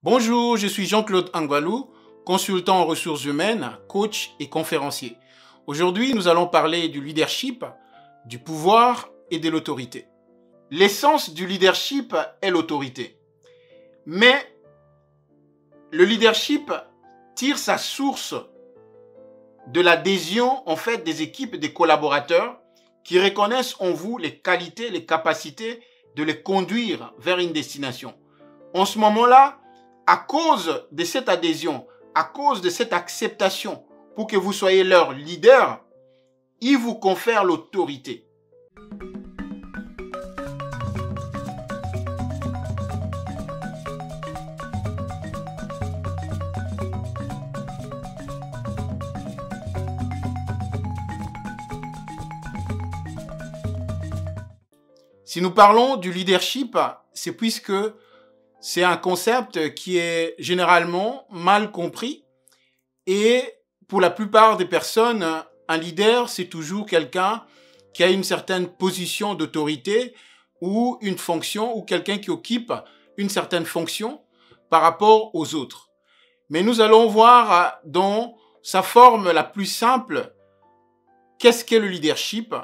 Bonjour, je suis Jean-Claude Angbalou, consultant en ressources humaines, coach et conférencier. Aujourd'hui, nous allons parler du leadership, du pouvoir et de l'autorité. L'essence du leadership est l'autorité. Mais le leadership tire sa source de l'adhésion des équipes, des collaborateurs qui reconnaissent en vous les qualités, les capacités de les conduire vers une destination. En ce moment-là, à cause de cette adhésion, à cause de cette acceptation pour que vous soyez leur leader, ils vous confèrent l'autorité. Si nous parlons du leadership, c'est puisque c'est un concept qui est généralement mal compris et pour la plupart des personnes, un leader, c'est toujours quelqu'un qui a une certaine position d'autorité ou une fonction ou quelqu'un qui occupe une certaine fonction par rapport aux autres. Mais nous allons voir dans sa forme la plus simple, qu'est-ce qu'est le leadership,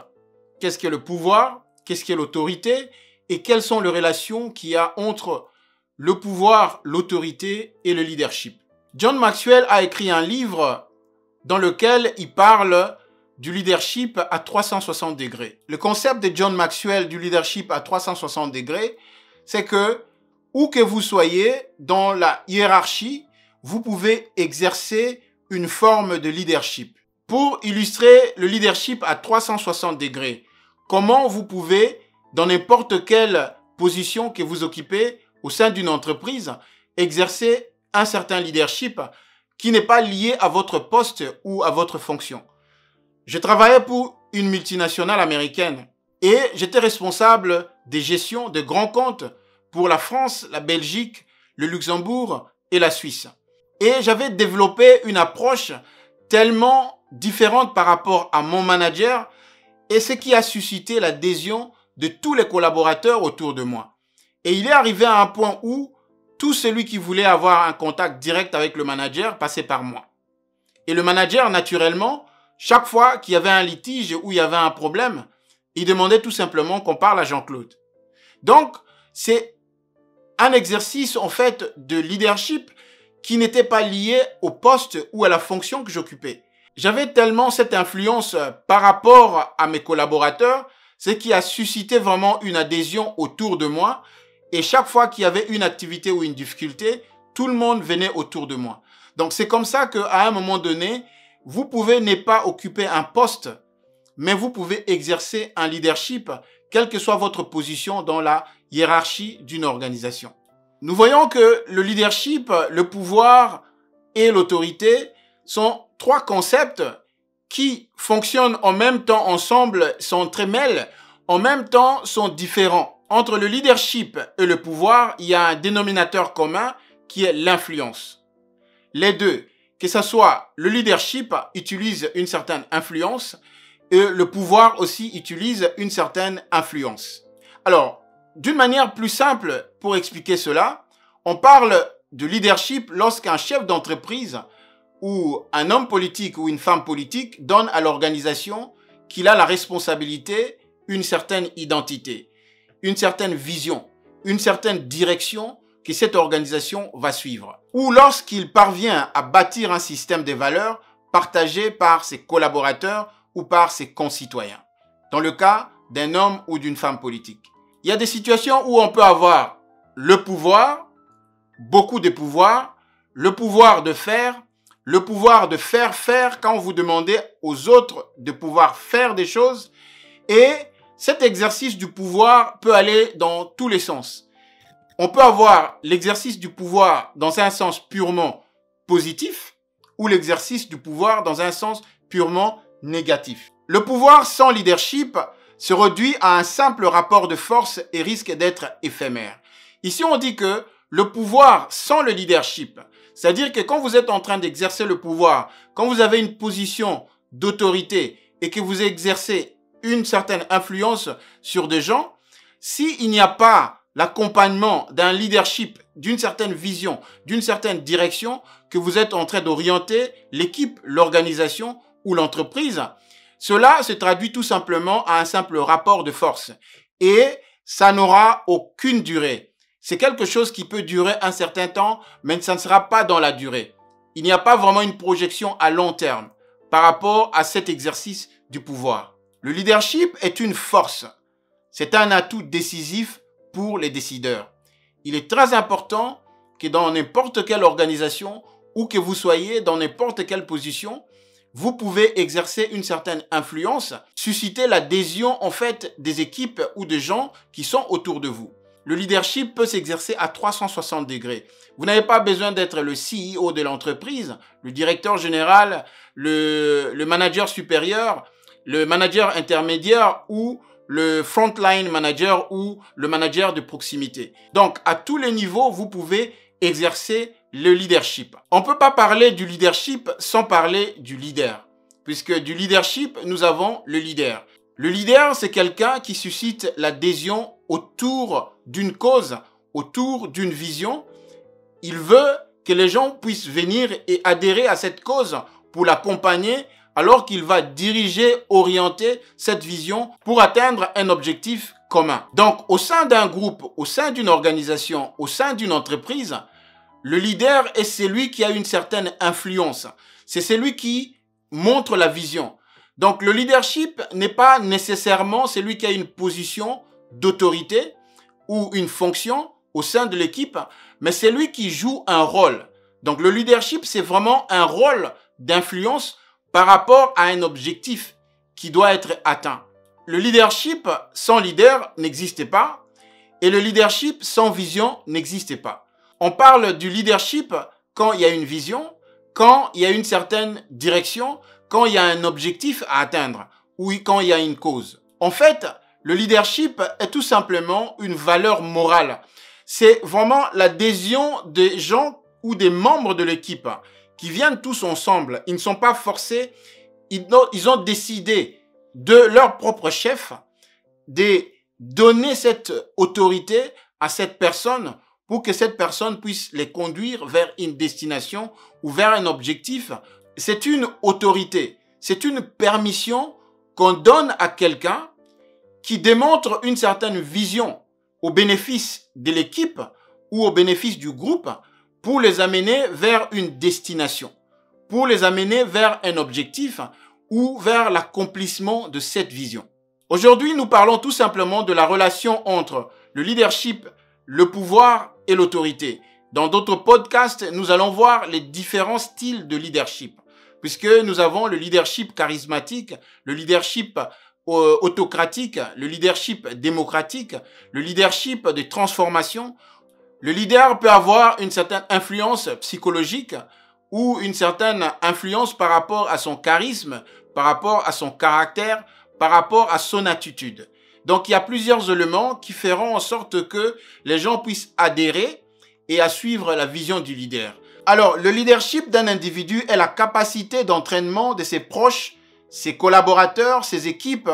qu'est-ce qu'est le pouvoir, qu'est-ce qu'est l'autorité et quelles sont les relations qu'il y a entre le pouvoir, l'autorité et le leadership. John Maxwell a écrit un livre dans lequel il parle du leadership à 360 degrés. Le concept de John Maxwell du leadership à 360 degrés, c'est que où que vous soyez dans la hiérarchie, vous pouvez exercer une forme de leadership. Pour illustrer le leadership à 360 degrés, comment vous pouvez, dans n'importe quelle position que vous occupez au sein d'une entreprise, exercer un certain leadership qui n'est pas lié à votre poste ou à votre fonction. Je travaillais pour une multinationale américaine et j'étais responsable des gestions de grands comptes pour la France, la Belgique, le Luxembourg et la Suisse. Et j'avais développé une approche tellement différente par rapport à mon manager et ce qui a suscité l'adhésion de tous les collaborateurs autour de moi. Et il est arrivé à un point où tout celui qui voulait avoir un contact direct avec le manager passait par moi. Et le manager, naturellement, chaque fois qu'il y avait un litige ou il y avait un problème, il demandait tout simplement qu'on parle à Jean-Claude. Donc, c'est un exercice de leadership qui n'était pas lié au poste ou à la fonction que j'occupais. J'avais tellement cette influence par rapport à mes collaborateurs, ce qui a suscité vraiment une adhésion autour de moi. Et chaque fois qu'il y avait une activité ou une difficulté, tout le monde venait autour de moi. Donc c'est comme ça qu'à un moment donné, vous pouvez ne pas occuper un poste, mais vous pouvez exercer un leadership, quelle que soit votre position dans la hiérarchie d'une organisation. Nous voyons que le leadership, le pouvoir et l'autorité sont trois concepts qui fonctionnent en même temps ensemble, s'entremêlent, en même temps sont différents. Entre le leadership et le pouvoir, il y a un dénominateur commun qui est l'influence. Les deux, que ce soit le leadership utilise une certaine influence et le pouvoir aussi utilise une certaine influence. Alors, d'une manière plus simple pour expliquer cela, on parle de leadership lorsqu'un chef d'entreprise ou un homme politique ou une femme politique donne à l'organisation qu'il a la responsabilité, une certaine identité, une certaine vision, une certaine direction que cette organisation va suivre. Ou lorsqu'il parvient à bâtir un système de valeurs partagé par ses collaborateurs ou par ses concitoyens. Dans le cas d'un homme ou d'une femme politique. Il y a des situations où on peut avoir le pouvoir, beaucoup de pouvoir, le pouvoir de faire faire quand vous demandez aux autres de pouvoir faire des choses. Et cet exercice du pouvoir peut aller dans tous les sens. On peut avoir l'exercice du pouvoir dans un sens purement positif ou l'exercice du pouvoir dans un sens purement négatif. Le pouvoir sans leadership se réduit à un simple rapport de force et risque d'être éphémère. Ici, on dit que le pouvoir sans le leadership, c'est-à-dire que quand vous êtes en train d'exercer le pouvoir, quand vous avez une position d'autorité et que vous exercez une certaine influence sur des gens, s'il n'y a pas l'accompagnement d'un leadership, d'une certaine vision, d'une certaine direction que vous êtes en train d'orienter l'équipe, l'organisation ou l'entreprise, cela se traduit tout simplement à un simple rapport de force. Et ça n'aura aucune durée. C'est quelque chose qui peut durer un certain temps, mais ça ne sera pas dans la durée. Il n'y a pas vraiment une projection à long terme par rapport à cet exercice du pouvoir. Le leadership est une force. C'est un atout décisif pour les décideurs. Il est très important que dans n'importe quelle organisation ou que vous soyez dans n'importe quelle position, vous pouvez exercer une certaine influence, susciter l'adhésion en fait des équipes ou des gens qui sont autour de vous. Le leadership peut s'exercer à 360 degrés. Vous n'avez pas besoin d'être le CEO de l'entreprise, le directeur général, le manager supérieur, le manager intermédiaire ou le frontline manager ou le manager de proximité. Donc, à tous les niveaux, vous pouvez exercer le leadership. On ne peut pas parler du leadership sans parler du leader, puisque du leadership, nous avons le leader. Le leader, c'est quelqu'un qui suscite l'adhésion autour d'une cause, autour d'une vision. Il veut que les gens puissent venir et adhérer à cette cause pour l'accompagner, alors qu'il va diriger, orienter cette vision pour atteindre un objectif commun. Donc, au sein d'un groupe, au sein d'une organisation, au sein d'une entreprise, le leader est celui qui a une certaine influence. C'est celui qui montre la vision. Donc, le leadership n'est pas nécessairement celui qui a une position d'autorité ou une fonction au sein de l'équipe, mais c'est lui qui joue un rôle. Donc, le leadership, c'est vraiment un rôle d'influence par rapport à un objectif qui doit être atteint. Le leadership sans leader n'existait pas et le leadership sans vision n'existait pas. On parle du leadership quand il y a une vision, quand il y a une certaine direction, quand il y a un objectif à atteindre ou quand il y a une cause. En fait, le leadership est tout simplement une valeur morale. C'est vraiment l'adhésion des gens ou des membres de l'équipe qui viennent tous ensemble. Ils ne sont pas forcés, ils ont décidé de leur propre chef de donner cette autorité à cette personne pour que cette personne puisse les conduire vers une destination ou vers un objectif. C'est une autorité, c'est une permission qu'on donne à quelqu'un qui démontre une certaine vision au bénéfice de l'équipe ou au bénéfice du groupe pour les amener vers une destination, pour les amener vers un objectif ou vers l'accomplissement de cette vision. Aujourd'hui, nous parlons tout simplement de la relation entre le leadership, le pouvoir et l'autorité. Dans d'autres podcasts, nous allons voir les différents styles de leadership, puisque nous avons le leadership charismatique, le leadership autocratique, le leadership démocratique, le leadership de transformation. Le leader peut avoir une certaine influence psychologique ou une certaine influence par rapport à son charisme, par rapport à son caractère, par rapport à son attitude. Donc, il y a plusieurs éléments qui feront en sorte que les gens puissent adhérer et à suivre la vision du leader. Alors, le leadership d'un individu est la capacité d'entraînement de ses proches, ses collaborateurs, ses équipes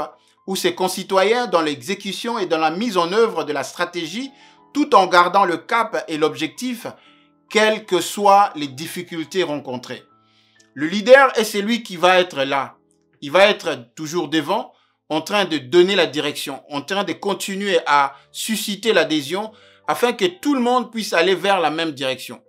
ou ses concitoyens dans l'exécution et dans la mise en œuvre de la stratégie, tout en gardant le cap et l'objectif, quelles que soient les difficultés rencontrées. Le leader est celui qui va être là. Il va être toujours devant, en train de donner la direction, en train de continuer à susciter l'adhésion afin que tout le monde puisse aller vers la même direction.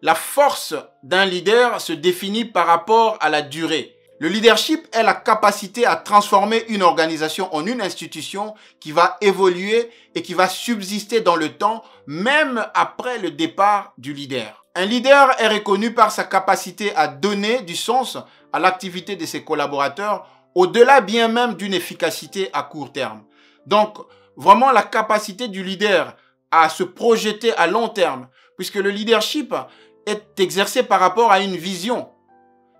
La force d'un leader se définit par rapport à la durée. Le leadership est la capacité à transformer une organisation en une institution qui va évoluer et qui va subsister dans le temps, même après le départ du leader. Un leader est reconnu par sa capacité à donner du sens à l'activité de ses collaborateurs, au-delà bien même d'une efficacité à court terme. Donc, vraiment la capacité du leader à se projeter à long terme, puisque le leadership est exercé par rapport à une vision.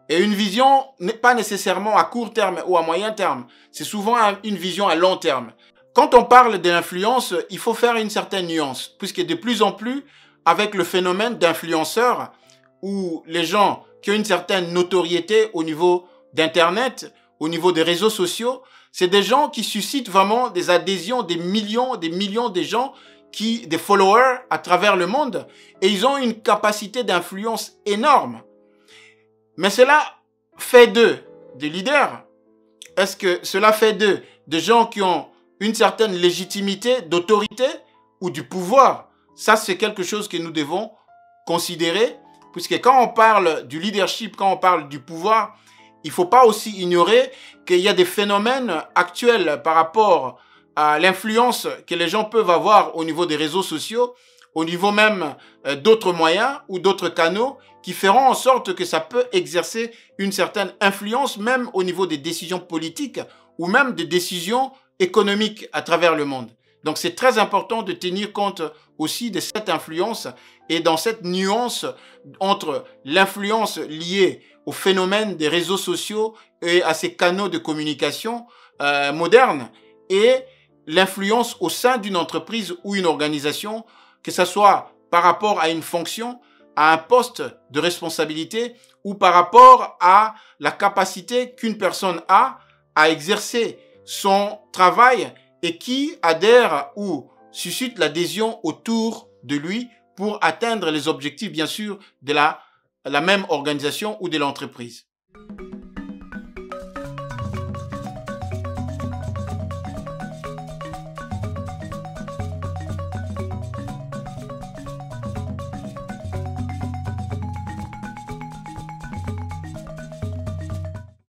Et une vision n'est pas nécessairement à court terme ou à moyen terme. C'est souvent une vision à long terme. Quand on parle de l'influence, il faut faire une certaine nuance, puisque de plus en plus, avec le phénomène d'influenceurs, où les gens qui ont une certaine notoriété au niveau d'Internet, au niveau des réseaux sociaux, c'est des gens qui suscitent vraiment des adhésions, des millions de gens des followers à travers le monde et ils ont une capacité d'influence énorme. Mais cela fait d'eux des leaders. Est-ce que cela fait d'eux des gens qui ont une certaine légitimité, d'autorité ou du pouvoir? Ça, c'est quelque chose que nous devons considérer, puisque quand on parle du leadership, quand on parle du pouvoir, il ne faut pas aussi ignorer qu'il y a des phénomènes actuels par rapport à l'influence que les gens peuvent avoir au niveau des réseaux sociaux, au niveau même d'autres moyens ou d'autres canaux qui feront en sorte que ça peut exercer une certaine influence même au niveau des décisions politiques ou même des décisions économiques à travers le monde. Donc c'est très important de tenir compte aussi de cette influence et dans cette nuance entre l'influence liée au phénomène des réseaux sociaux et à ces canaux de communication modernes et l'influence au sein d'une entreprise ou une organisation, que ce soit par rapport à une fonction, à un poste de responsabilité ou par rapport à la capacité qu'une personne a à exercer son travail et qui adhère ou suscite l'adhésion autour de lui pour atteindre les objectifs, bien sûr, de la même organisation ou de l'entreprise.